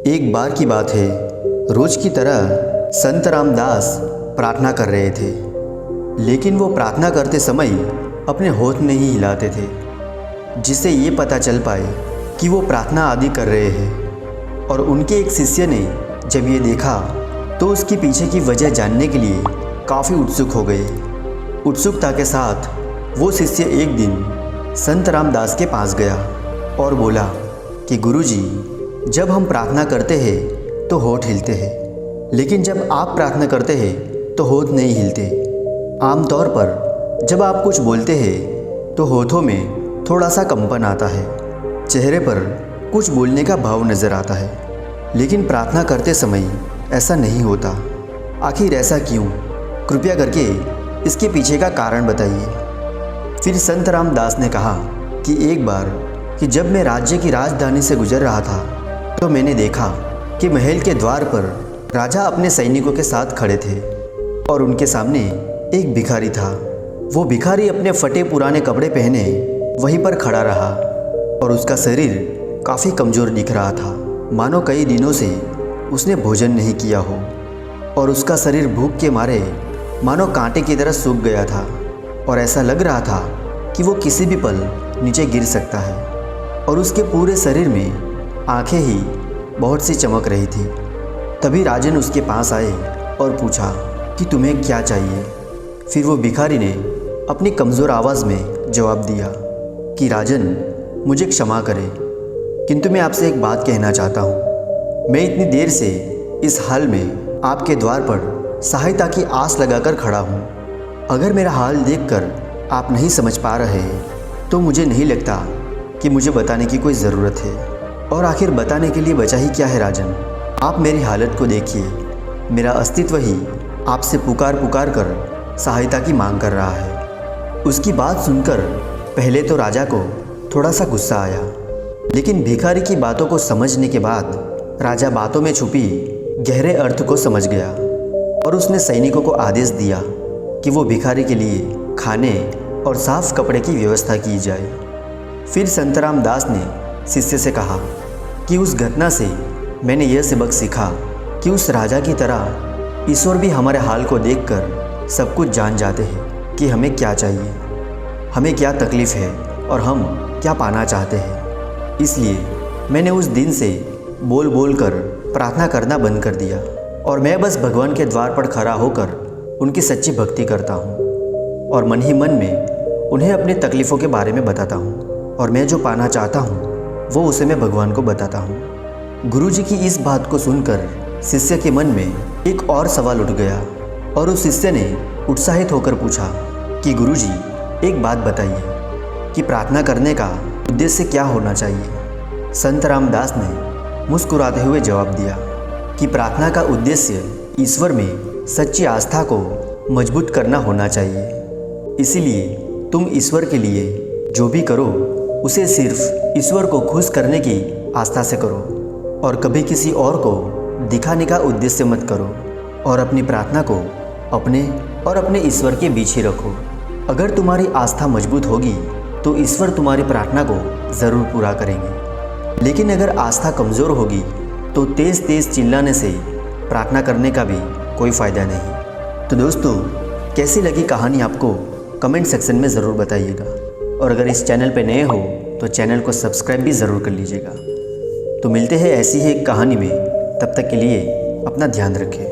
एक बार की बात है, रोज की तरह संत रामदास प्रार्थना कर रहे थे, लेकिन वो प्रार्थना करते समय अपने होठ नहीं हिलाते थे, जिससे ये पता चल पाए कि वो प्रार्थना आदि कर रहे हैं। और उनके एक शिष्य ने जब ये देखा तो उसके पीछे की वजह जानने के लिए काफ़ी उत्सुक हो गए। उत्सुकता के साथ वो शिष्य एक दिन संत रामदास के पास गया और बोला कि गुरुजी, जब हम प्रार्थना करते हैं तो होठ हिलते हैं, लेकिन जब आप प्रार्थना करते हैं तो होठ नहीं हिलते। आमतौर पर जब आप कुछ बोलते हैं तो होठों में थोड़ा सा कंपन आता है, चेहरे पर कुछ बोलने का भाव नज़र आता है, लेकिन प्रार्थना करते समय ऐसा नहीं होता। आखिर ऐसा क्यों? कृपया करके इसके पीछे का कारण बताइए। फिर संत रामदास ने कहा कि एक बार कि जब मैं राज्य की राजधानी से गुजर रहा था तो मैंने देखा कि महल के द्वार पर राजा अपने सैनिकों के साथ खड़े थे और उनके सामने एक भिखारी था। वो भिखारी अपने फटे पुराने कपड़े पहने वहीं पर खड़ा रहा और उसका शरीर काफ़ी कमज़ोर दिख रहा था, मानो कई दिनों से उसने भोजन नहीं किया हो, और उसका शरीर भूख के मारे मानो कांटे की तरह सूख गया था और ऐसा लग रहा था कि वो किसी भी पल नीचे गिर सकता है। और उसके पूरे शरीर में आंखें ही बहुत सी चमक रही थी। तभी राजन उसके पास आए और पूछा कि तुम्हें क्या चाहिए। फिर वो भिखारी ने अपनी कमज़ोर आवाज़ में जवाब दिया कि राजन, मुझे क्षमा करें, किंतु मैं आपसे एक बात कहना चाहता हूँ। मैं इतनी देर से इस हाल में आपके द्वार पर सहायता की आस लगाकर खड़ा हूँ। अगर मेरा हाल देखकर आप नहीं समझ पा रहे तो मुझे नहीं लगता कि मुझे बताने की कोई ज़रूरत है। और आखिर बताने के लिए बचा ही क्या है राजन? आप मेरी हालत को देखिए। मेरा अस्तित्व ही आपसे पुकार पुकार कर सहायता की मांग कर रहा है। उसकी बात सुनकर पहले तो राजा को थोड़ा सा गुस्सा आया, लेकिन भिखारी की बातों को समझने के बाद राजा बातों में छुपी गहरे अर्थ को समझ गया और उसने सैनिकों को आदेश दिया कि वो भिखारी के लिए खाने और साफ कपड़े की व्यवस्था की जाए। फिर संत रामदास ने शिष्य से कहा कि उस घटना से मैंने यह सबक सीखा कि उस राजा की तरह ईश्वर भी हमारे हाल को देखकर सब कुछ जान जाते हैं कि हमें क्या चाहिए, हमें क्या तकलीफ़ है और हम क्या पाना चाहते हैं। इसलिए मैंने उस दिन से बोल बोल कर प्रार्थना करना बंद कर दिया और मैं बस भगवान के द्वार पर खड़ा होकर उनकी सच्ची भक्ति करता हूँ और मन ही मन में उन्हें अपनी तकलीफ़ों के बारे में बताता हूँ, और मैं जो पाना चाहता हूँ वो उसे मैं भगवान को बताता हूँ। गुरुजी की इस बात को सुनकर शिष्य के मन में एक और सवाल उठ गया और उस शिष्य ने उत्साहित होकर पूछा कि गुरुजी, एक बात बताइए कि प्रार्थना करने का उद्देश्य क्या होना चाहिए। संत रामदास ने मुस्कुराते हुए जवाब दिया कि प्रार्थना का उद्देश्य ईश्वर में सच्ची आस्था को मजबूत करना होना चाहिए। इसीलिए तुम ईश्वर के लिए जो भी करो उसे सिर्फ ईश्वर को खुश करने की आस्था से करो और कभी किसी और को दिखाने का उद्देश्य मत करो, और अपनी प्रार्थना को अपने और अपने ईश्वर के बीच ही रखो। अगर तुम्हारी आस्था मजबूत होगी तो ईश्वर तुम्हारी प्रार्थना को ज़रूर पूरा करेंगे, लेकिन अगर आस्था कमज़ोर होगी तो तेज़ तेज़ चिल्लाने से प्रार्थना करने का भी कोई फ़ायदा नहीं। तो दोस्तों, कैसी लगी कहानी आपको कमेंट सेक्शन में ज़रूर बताइएगा, और अगर इस चैनल पर नए हो तो चैनल को सब्सक्राइब भी ज़रूर कर लीजिएगा। तो मिलते हैं ऐसी ही एक कहानी में, तब तक के लिए अपना ध्यान रखें।